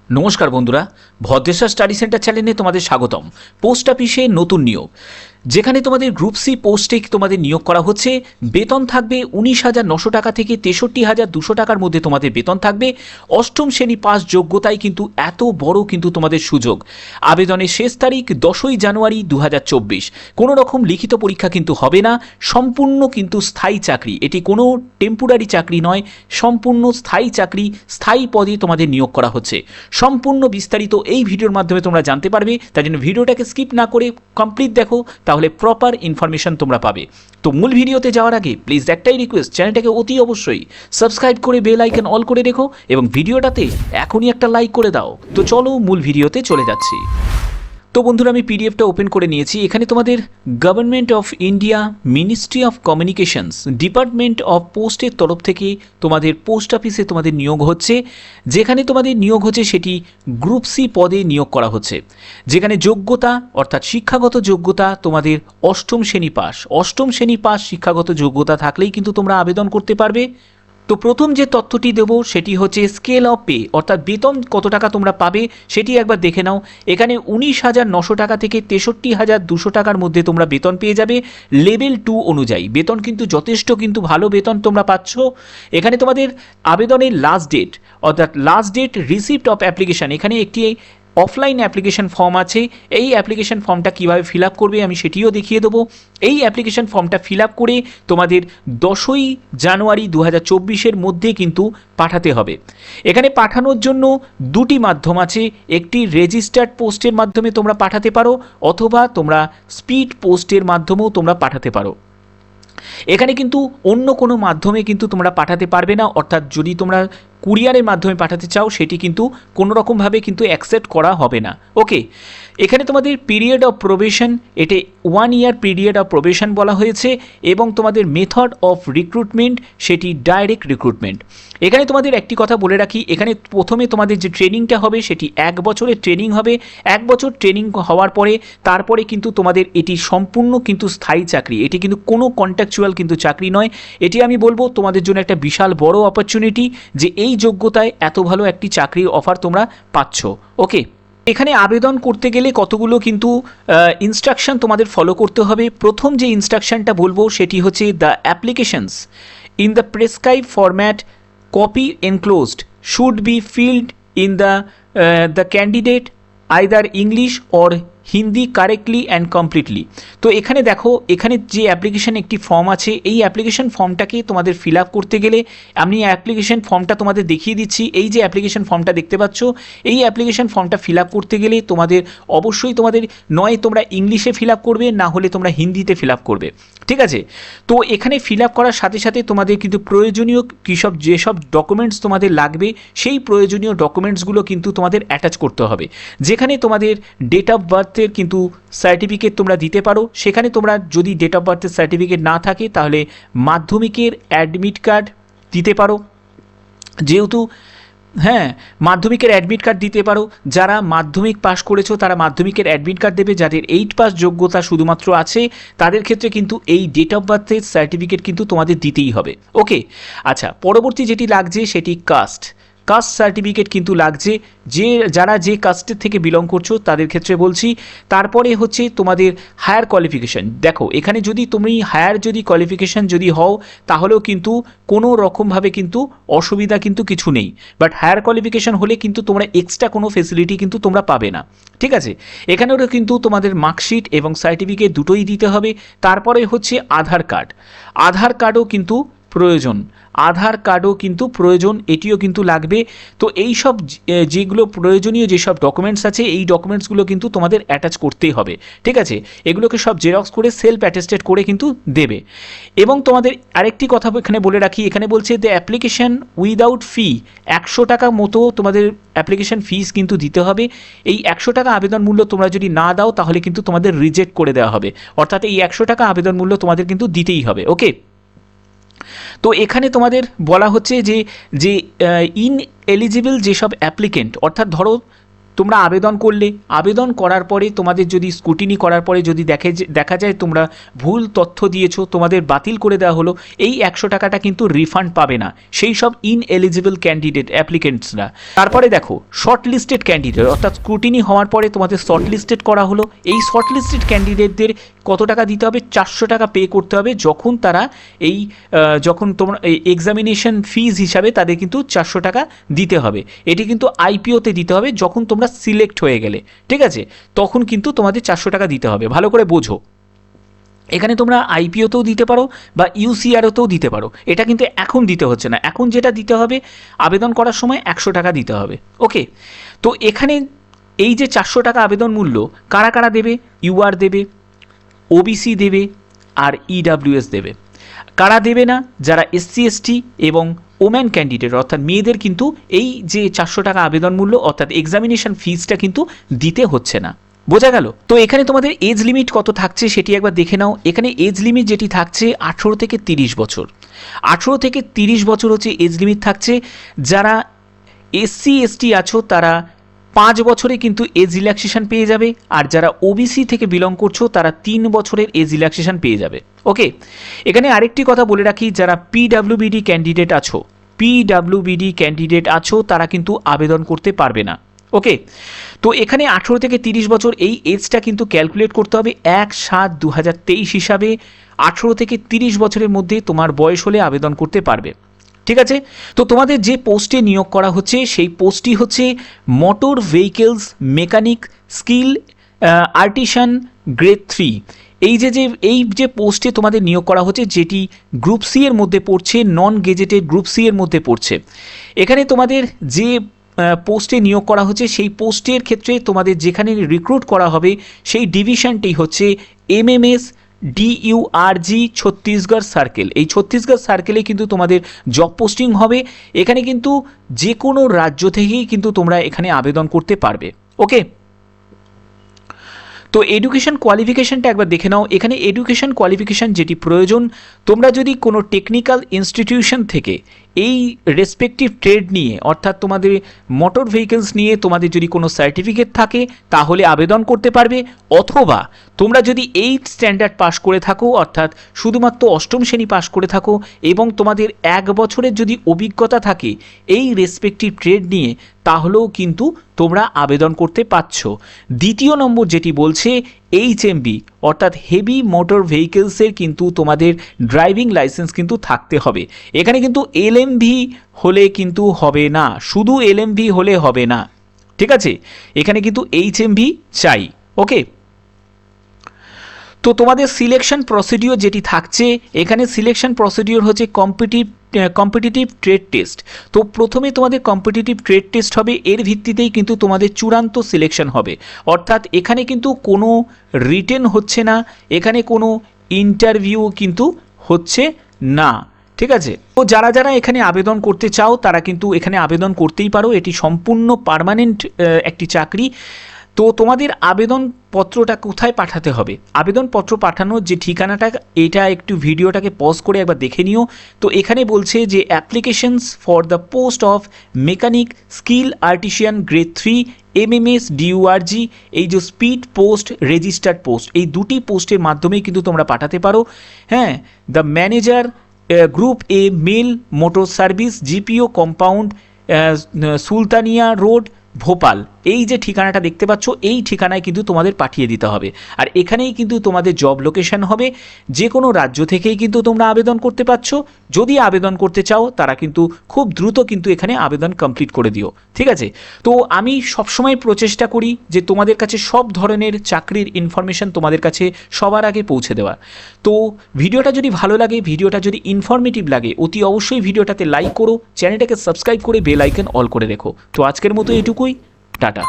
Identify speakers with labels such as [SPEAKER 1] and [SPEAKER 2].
[SPEAKER 1] নমস্কার বন্ধুরা, Bhadreswar study centre চ্যানেলে তোমাদের স্বাগতম। পোস্ট অফিসে নতুন নিয়োগ, যেখানে তোমাদের গ্রুপ সি পোস্টে তোমাদের নিয়োগ করা হচ্ছে। বেতন থাকবে 19,900 টাকা থেকে 63,200 টাকার মধ্যে তোমাদের বেতন থাকবে। অষ্টম শ্রেণী পাস যোগ্যতায় কিন্তু এত বড় কিন্তু তোমাদের সুযোগ। আবেদনের শেষ তারিখ 10ই জানুয়ারি 2024। কোনো রকম লিখিত পরীক্ষা কিন্তু হবে না। সম্পূর্ণ কিন্তু স্থায়ী চাকরি, এটি কোনো টেম্পোরারি চাকরি নয়, সম্পূর্ণ স্থায়ী চাকরি, স্থায়ী পদে তোমাদের নিয়োগ করা হচ্ছে। সম্পূর্ণ বিস্তারিত এই ভিডিওর মাধ্যমে তোমরা জানতে পারবে, তাই জন্য ভিডিওটাকে স্কিপ না করে কমপ্লিট দেখো, তাহলে প্রপার ইনফরমেশন তোমরা পাবে। তো মূল ভিডিওতে যাওয়ার আগে প্লিজ একটাই রিকোয়েস্ট, চ্যানেলটাকে অতি অবশ্যই সাবস্ক্রাইব করে বেল আইকন অল করে রেখো এবং ভিডিওটাতে এখনই একটা লাইক করে দাও। তো চলো মূল ভিডিওতে চলে যাচ্ছি। তো বন্ধুরা, আমি পিডিএফটা ওপেন করে নিয়েছি। এখানে তোমাদের government of India, ministry of communications, department of পোস্টের তরফ থেকে তোমাদের পোস্ট অফিসে তোমাদের নিয়োগ হচ্ছে। যেখানে তোমাদের নিয়োগ হচ্ছে সেটি গ্রুপ সি পদে নিয়োগ করা হচ্ছে। যেখানে যোগ্যতা অর্থাৎ শিক্ষাগত যোগ্যতা তোমাদের অষ্টম শ্রেণী পাস শিক্ষাগত যোগ্যতা থাকলেই কিন্তু তোমরা আবেদন করতে পারবে। তো প্রথম যে তথ্যটি দেব সেটি হচ্ছে স্কেল অফ পে, অর্থাৎ বেতন কত টাকা তোমরা পাবে সেটি একবার দেখে নাও। এখানে 19,900 টাকা থেকে 63,200 টাকার মধ্যে তোমরা বেতন পেয়ে যাবে লেভেল 2 অনুযায়ী। বেতন কিন্তু যথেষ্ট কিন্তু ভালো বেতন তোমরা পাচ্ছ। এখানে তোমাদের আবেদনের লাস্ট ডেট অর্থাৎ last date receipt of application, এখানে একটি অফলাইন অ্যাপ্লিকেশন ফর্ম আছে। এই অ্যাপ্লিকেশন ফর্মটা কীভাবে ফিল আপ করবে আমি সেটিও দেখিয়ে দেবো। এই অ্যাপ্লিকেশন ফর্মটা ফিল আপ করে তোমাদের 10ই জানুয়ারি 2024-এর মধ্যে কিন্তু পাঠাতে হবে। এখানে পাঠানোর জন্য দুটি মাধ্যম আছে। একটি রেজিস্টার্ড পোস্টের মাধ্যমে তোমরা পাঠাতে পারো, অথবা তোমরা স্পিড পোস্টের মাধ্যমেও তোমরা পাঠাতে পারো। এখানে কিন্তু অন্য কোনো মাধ্যমে কিন্তু তোমরা পাঠাতে পারবে না, অর্থাৎ যদি তোমরা কুরিয়ারের মাধ্যমে পাঠাতে চাও সেটি কিন্তু কোনো রকমভাবে কিন্তু অ্যাকসেপ্ট করা হবে না। ওকে, এখানে তোমাদের পিরিয়ড অফ প্রবেশন, এটি 1 ইয়ার পিরিয়ড অফ প্রবেশন বলা হয়েছে, এবং তোমাদের মেথড অফ রিক্রুটমেন্ট সেটি ডাইরেক্ট রিক্রুটমেন্ট। এখানে তোমাদের একটি কথা বলে রাখি, এখানে প্রথমে তোমাদের যে ট্রেনিংটা হবে সেটি 1 বছরের ট্রেনিং হবে। 1 বছর ট্রেনিং হওয়ার পরে তারপরে কিন্তু তোমাদের এটি সম্পূর্ণ কিন্তু স্থায়ী চাকরি, এটি কিন্তু কোনো কন্ট্রাকচুয়াল কিন্তু চাকরি নয়। এটি আমি বলবো তোমাদের জন্য একটা বিশাল বড় অপরচুনিটি, যে এই যোগ্যতায় এত ভালো একটি চাকরির অফার তোমরা পাচ্ছ। ওকে, এখানে আবেদন করতে গেলে কতগুলো কিন্তু ইনস্ট্রাকশন তোমাদের ফলো করতে হবে। প্রথম যে ইনস্ট্রাকশনটা বলবো সেটি হচ্ছে the applications in the prescribe format copy enclosed should be field in the candidate either English or Hindi correctly and completely. তো এখানে দেখো, এখানে যে অ্যাপ্লিকেশন একটি ফর্ম আছে, এই অ্যাপ্লিকেশন ফর্মটাকে তোমাদের ফিল আপ করতে গেলে আমি অ্যাপ্লিকেশন ফর্মটা তোমাদের দেখিয়ে দিচ্ছি। এই যে অ্যাপ্লিকেশন ফর্মটা দেখতে পাচ্ছ, এই অ্যাপ্লিকেশন ফর্মটা ফিল আপ করতে গেলে তোমাদের অবশ্যই তোমাদের নয় তোমরা ইংলিশে ফিল আপ করবে, না হলে তোমরা হিন্দিতে ফিল আপ করবে, ঠিক আছে। তো এখানে ফিল আপ করার সাথে সাথে তোমাদের কিন্তু প্রয়োজনীয় যেসব ডকুমেন্টস তোমাদের লাগবে সেই প্রয়োজনীয় ডকুমেন্টসগুলো কিন্তু তোমাদের অ্যাটাচ করতে হবে। যেখানে তোমাদের ডেট অফ বার্থ কিন্তু সার্টিফিকেট তোমরা দিতে পারো। সেখানে তোমরা যদি ডেট অফ বার্থের সার্টিফিকেট না থাকে তাহলে মাধ্যমিকের অ্যাডমিট কার্ড দিতে পারো, যেহেতু মাধ্যমিকের অ্যাডমিট কার্ড দিতে পারো। যারা মাধ্যমিক পাস করেছো তারা মাধ্যমিকের অ্যাডমিট কার্ড দেবে। যাদের 8 পাস যোগ্যতা শুধুমাত্র আছে তাদের ক্ষেত্রে কিন্তু এই ডেট অফ বার্থের সার্টিফিকেট কিন্তু তোমাদের দিতেই হবে। ওকে, আচ্ছা, পরবর্তী যেটি লাগছে সেটি কাস্ট সার্টিফিকেট কিন্তু লাগছে, যারা যে কাস্টের থেকে বিলং করছো তাদের ক্ষেত্রে বলছি। তারপরে হচ্ছে তোমাদের হায়ার কোয়ালিফিকেশান। দেখো, এখানে যদি তুমি হায়ার কোয়ালিফিকেশান যদি হও তাহলেও কিন্তু কোনো রকমভাবে কিন্তু অসুবিধা কিন্তু কিছু নেই, বাট হায়ার কোয়ালিফিকেশান হলে কিন্তু তোমরা এক্সট্রা কোনো ফেসিলিটি কিন্তু তোমরা পাবে না, ঠিক আছে। এখানেও কিন্তু তোমাদের মার্কশিট এবং সার্টিফিকেট দুটোই দিতে হবে। তারপরে হচ্ছে আধার কার্ডও কিন্তু প্রয়োজন, এটিও কিন্তু লাগবে। তো এই সব যেগুলো প্রয়োজনীয় যেসব ডকুমেন্টস আছে এই ডকুমেন্টসগুলো কিন্তু তোমাদের অ্যাটাচ করতেই হবে, ঠিক আছে। এগুলোকে সব জেরক্স করে সেলফ অ্যাটেস্টেড করে কিন্তু দেবে। এবং তোমাদের আরেকটি কথা এখানে বলে রাখি, এখানে বলছে দ্য অ্যাপ্লিকেশন উইদাউট ফি, 100 টাকা মতো তোমাদের অ্যাপ্লিকেশন ফিস কিন্তু দিতে হবে। এই 100 টাকা আবেদন মূল্য তোমরা যদি না দাও তাহলে কিন্তু তোমাদের রিজেক্ট করে দেওয়া হবে, অর্থাৎ এই 100 টাকা আবেদন মূল্য তোমাদের কিন্তু দিতেই হবে। ওকে, তো এখানে তোমাদের বলা হচ্ছে যে ইনএলিজিবল যেসব অ্যাপ্লিকেন্ট, অর্থাৎ ধরো তোমরা আবেদন করলে, আবেদন করার পরে তোমাদের যদি স্ক্রুটিনি করার পরে যদি দেখা যায় তোমরা ভুল তথ্য দিয়েছো, তোমাদের বাতিল করে দেওয়া হলো, এই 100 টাকাটা কিন্তু রিফান্ড পাবে না সেই সব ইনএলিজিবল ক্যান্ডিডেট অ্যাপ্লিকেন্টসরা। তারপরে দেখো শর্ট লিস্টেড ক্যান্ডিডেট, অর্থাৎ স্ক্রুটিনি হওয়ার পরে তোমাদের শর্ট লিস্টেড করা হলো, এই শর্ট লিস্টেড ক্যান্ডিডেটদের কত টাকা দিতে হবে? 400 টাকা পে করতে হবে, যখন তারা যখন তোমরা এক্সামিনেশন ফিজ হিসাবে তাদের কিন্তু 400 টাকা দিতে হবে। এটি কিন্তু আইপিওতে দিতে হবে যখন তোমরা সিলেক্ট হয়ে গেলে, ঠিক আছে, তখন কিন্তু তোমাদের 400 টাকা দিতে হবে। ভালো করে বোঝো, এখানে তোমরা আইপিওতেও দিতে পারো বা ইউসিআরওতেও দিতে পারো, এটা কিন্তু এখন দিতে হচ্ছে না। এখন যেটা দিতে হবে, আবেদন করার সময় 100 টাকা দিতে হবে। ওকে, তো এখানে এই যে 400 টাকা আবেদন মূল্য কারা কারা দেবে? ইউআর দেবে, ওবিসি দেবে, আর ইডাব্লিউএস দেবে। কারা দেবে না? যারা এসসি এসটি এবং ওম্যান ক্যান্ডিডেট, অর্থাৎ মেয়েদের কিন্তু এই যে 400 টাকা আবেদন মূল্য অর্থাৎ এক্সামিনেশন ফিজটা কিন্তু দিতে হচ্ছে না। বোঝা গেল? তো এখানে তোমাদের এজ লিমিট কত থাকছে সেটি একবার দেখে নাও। এখানে এজ লিমিট যেটি থাকছে 18 থেকে 30 বছর। 18 থেকে 30 বছর হচ্ছে এজ লিমিট থাকছে। যারা এসসি এসটি আছো তারা 5 বছরে কিন্তু এজ রিল্যাক্সেশন পেয়ে যাবে, আর যারা ওবিসি থেকে বিলং করছো তারা 3 বছরের এজ রিল্যাক্সেশন পেয়ে যাবে। ওকে, এখানে আরেকটি কথা বলে রাখি, যারা পিডাব্লিউবিডি ক্যান্ডিডেট আছো তারা কিন্তু আবেদন করতে পারবে না। ওকে, তো এখানে 18 থেকে 30 বছর এই এজটা কিন্তু ক্যালকুলেট করতে হবে 1/7/2023 হিসাবে। 18 থেকে 30 বছরের মধ্যে তোমার বয়স হলে আবেদন করতে পারবে, ঠিক আছে। তো তোমাদের যে পোস্টে নিয়োগ করা হচ্ছে সেই পোস্টটি হচ্ছে motor vehicles mechanic skill artisan grade 3। এই যে পোস্টে তোমাদের নিয়োগ করা হচ্ছে, যেটি গ্রুপ সি এর মধ্যে পড়ছে, নন গেজেটেড গ্রুপ সি এর মধ্যে পড়ছে। এখানে তোমাদের যে পোস্টে নিয়োগ করা হচ্ছে সেই পোস্টের ক্ষেত্রে তোমাদের যেখানে রিক্রুট করা হবে সেই ডিভিশনটি হচ্ছে এমএমএস ডিইউআরজি ছত্তিশগড় সার্কেল। এই ছত্তিশগড় সার্কেলে কিন্তু তোমাদের জব পোস্টিং হবে। এখানে কিন্তু যে কোনো রাজ্য থেকেই কিন্তু তোমরা এখানে আবেদন করতে পারবে। ওকে, তো এডুকেশন কোয়ালিফিকেশানটা একবার দেখে নাও। এখানে এডুকেশন কোয়ালিফিকেশান যেটি প্রয়োজন, তোমরা যদি কোনো টেকনিক্যাল ইনস্টিটিউশন থেকে এই রেসপেক্টিভ ট্রেড নিয়ে, অর্থাৎ তোমাদের মোটর ভেহিকেলস নিয়ে তোমাদের যদি কোনো সার্টিফিকেট থাকে তাহলে আবেদন করতে পারবে, অথবা তোমরা যদি 8 স্ট্যান্ডার্ড পাস করে থাকো, অর্থাৎ শুধুমাত্র 8ম শ্রেণী পাস করে থাকো এবং তোমাদের 1 বছরের যদি অভিজ্ঞতা থাকে এই রেসপেক্টিভ ট্রেড নিয়ে, তাহলেও কিন্তু তোমরা আবেদন করতে পারছো। দ্বিতীয় নম্বর যেটি বলছে এইচএমভি, অর্থাৎ হেভি মোটর ভেহিকেলসের কিন্তু তোমাদের ড্রাইভিং লাইসেন্স কিন্তু থাকতে হবে। এখানে কিন্তু এলএমভি হলে কিন্তু হবে না, শুধু এলএমভি হলে হবে না, ঠিক আছে, এখানে কিন্তু এইচএমভি চাই। ওকে, তো তোমাদের সিলেকশন প্রসিডিওর যেটি থাকছে, এখানে সিলেকশন প্রসিডিওর হচ্ছে কম্পিটিটিভ ট্রেড টেস্ট। তো প্রথমে তোমাদের কম্পিটিটিভ ট্রেড টেস্ট হবে, এর ভিত্তিতেই কিন্তু তোমাদের চূড়ান্ত সিলেকশন হবে। অর্থাৎ এখানে কিন্তু কোনো রিটেন হচ্ছে না, এখানে কোনো ইন্টারভিউ কিন্তু হচ্ছে না, ঠিক আছে। তো যারা যারা এখানে আবেদন করতে চাও তারা কিন্তু এখানে আবেদন করতেই পারো। এটি সম্পূর্ণ পার্মানেন্ট একটি চাকরি। তো তোমাদের আবেদনপত্রটা কোথায় পাঠাতে হবে? আবেদনপত্র পাঠানোর যে ঠিকানাটা, এটা একটু ভিডিওটাকে পজ করে একবার দেখে নিও। তো এখানে বলছে যে applications for the post of mechanic skill artisan grade 3 MMS D U R G, এই যে স্পিড পোস্ট রেজিস্টার্ড পোস্ট, এই দুটি পোস্টের মাধ্যমেই কিন্তু তোমরা পাঠাতে পারো। হ্যাঁ, the manager group A mail motor service GPO compound Sultania road Bhopal, এই যে ঠিকানাটা দেখতে পাচ্ছ এই ঠিকানায় কিন্তু তোমাদের পাঠিয়ে দিতে হবে। আর এখানেই কিন্তু তোমাদের জব লোকেশন হবে। যে কোনো রাজ্য থেকেই কিন্তু তোমরা আবেদন করতে পারছো। যদি আবেদন করতে চাও তারা কিন্তু খুব দ্রুত কিন্তু এখানে আবেদন কমপ্লিট করে দিও, ঠিক আছে। তো আমি সবসময় প্রচেষ্টা করি যে তোমাদের কাছে সব ধরনের চাকরির ইনফরমেশন তোমাদের কাছে সবার আগে পৌঁছে দেওয়ার। তো ভিডিওটা যদি ভালো লাগে, ভিডিওটা যদি ইনফরমেটিভ লাগে, অতি অবশ্যই ভিডিওটাতে লাইক করো, চ্যানেলটাকে সাবস্ক্রাইব করে বেল আইকন অল করে রেখো। তো আজকের মতো এটুকুই, টাটা।